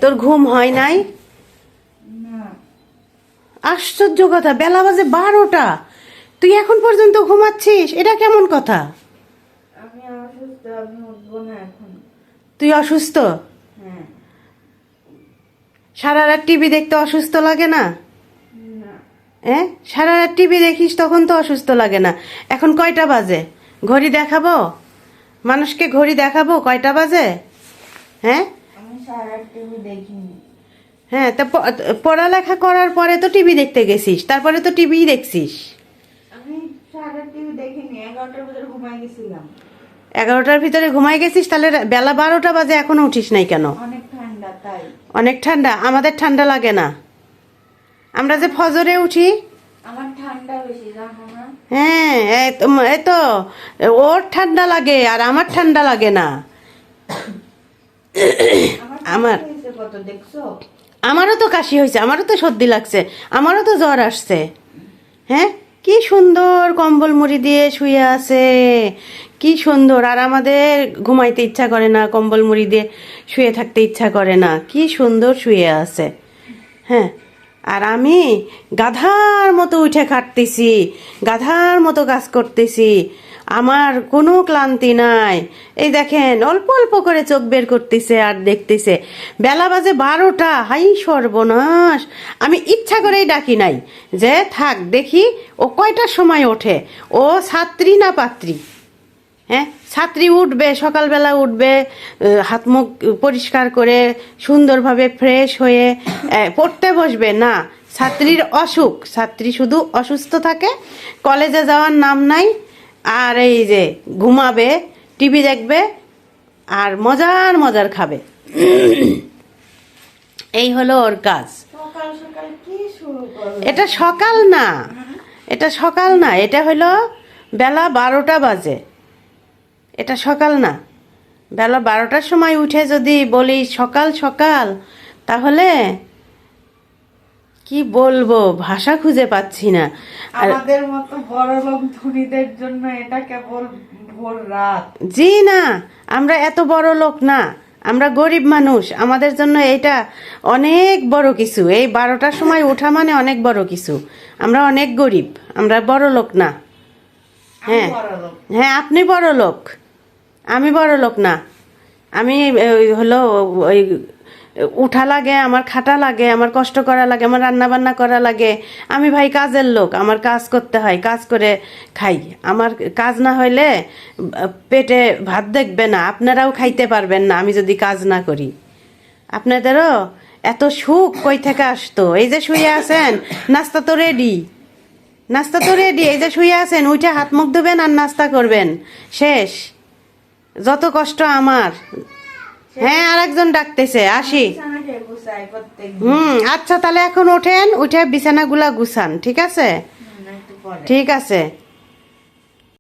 তোর ঘুম হয় নাই? আশ্চর্য কথা, বেলা বাজে 12টা, তুই এখন পর্যন্ত ঘুমাচ্ছিস? এটা কেমন কথা? আমি অসুস্থ, আমি উঠবো না এখন। তুই অসুস্থ? হ্যাঁ। সারা রাত টিভি দেখতে অসুস্থ লাগে না? না। হ্যাঁ, সারা রাত টিভি দেখিস তখন তো অসুস্থ লাগে না। এখন কয়টা বাজে? ঘড়ি দেখাবো? মানুষকে ঘড়ি দেখাবো কয়টা বাজে? হ্যাঁ, আমি সারা টিভি দেখিনি। হ্যাঁ, তা পড়ালেখা করার পরে তো টিভি দেখতে গেছিস, তারপরে তো টিভি দেখছিস। আমি সারা টিভি দেখিনি, 11টার ভিতরে ঘুমাই গেছিলাম। 11টার ভিতরে ঘুমাই গেছিস? তাহলে বেলা 12টা বাজে এখনো উঠিস নাই কেন? অনেক ঠান্ডা তাই। অনেক ঠান্ডা? আমাদের ঠান্ডা লাগে না, আমরা যে ফজরে উঠি। আমার ঠান্ডা বেশি, জানো না? হ্যাঁ, এই তো ওর ঠান্ডা লাগে আর আমার ঠান্ডা লাগে না। আমার কত দেখছো? আমারও তো কাশি হয়েছে, আমারও তো সর্দি লাগছে, আমারও তো জ্বর আসছে। হ্যাঁ, কি সুন্দর কম্বল মুড়ি দিয়ে শুয়ে আছে, কি সুন্দর। আর আমাদের ঘুমাইতে ইচ্ছা করে না, কম্বল মুড়ি দিয়ে শুয়ে থাকতে ইচ্ছা করে না, কি সুন্দর শুয়ে আছে। হ্যাঁ, আর আমি গাধার মতো উঠে খাটতেছি, গাধার মতো কাজ করতেছি, আমার কোনো ক্লান্তি নাই। এই দেখেন, অল্প অল্প করে চোখ বের করতেছে আর দেখতেছে। বেলা বাজে 12টা, হাই সর্বনাশ। আমি ইচ্ছা করেই ডাকি নাই যে থাক দেখি ও কয়টার সময় ওঠে, ও ছাত্রী না পাত্রী। হ্যাঁ, ছাত্রী উঠবে, সকালবেলা উঠবে, হাত মুখ পরিষ্কার করে সুন্দরভাবে ফ্রেশ হয়ে পড়তে বসবে না। ছাত্রীর অসুখ, ছাত্রী শুধু অসুস্থ থাকে, কলেজে যাওয়ার নাম নাই, আর এই যে ঘুমাবে, টিভি দেখবে আর মজার মজার খাবে। এই হলো ওর কাজ। সকাল সকাল কি শুরু করবে? এটা সকাল না, এটা সকাল না, এটা হলো বেলা 12টা বাজে। এটা সকাল না। বেলা 12টার সময় উঠে যদি বলি সকাল সকাল, তাহলে কি বলবো, ভাষা খুঁজে পাচ্ছি না। আর আমাদের মতো বড় লোক ধনীদের জন্য এটা কেবল ভোর রাত। জি না, আমরা এত বড় লোক না, আমরা গরিব মানুষ, আমাদের জন্য এটা অনেক বড় কিছু। এই 12টার সময় ওঠা মানে অনেক বড় কিছু। আমরা অনেক গরিব, আমরা বড় লোক না। হ্যাঁ, হ্যাঁ, আপনি বড় লোক, আমি বড় লোক না। আমি হলো ওই উঠা লাগে, আমার খাটা লাগে, আমার কষ্ট করা লাগে, আমার রান্না বান্না করা লাগে। আমি ভাই কাজের লোক, আমার কাজ করতে হয়, কাজ করে খাই। আমার কাজ না হইলে পেটে ভাত দেখবে না, আপনারাও খাইতে পারবেন না আমি যদি কাজ না করি। আপনাদেরও এত সুখ কই থেকে আসতো? এই যে শুয়ে আছেন, নাস্তা তো রেডি, নাস্তা তো রেডি। এই যে শুয়ে আছেন, উঠে হাত মুখ ধুবেন আর নাস্তা করবেন, শেষ। যত কষ্ট আমার। হ্যাঁ, আর একজন ডাকতেছে, আসি। আচ্ছা, তাহলে এখন ওঠেন, উঠে বিছানাগুলা গুছান, ঠিক আছে? ঠিক আছে।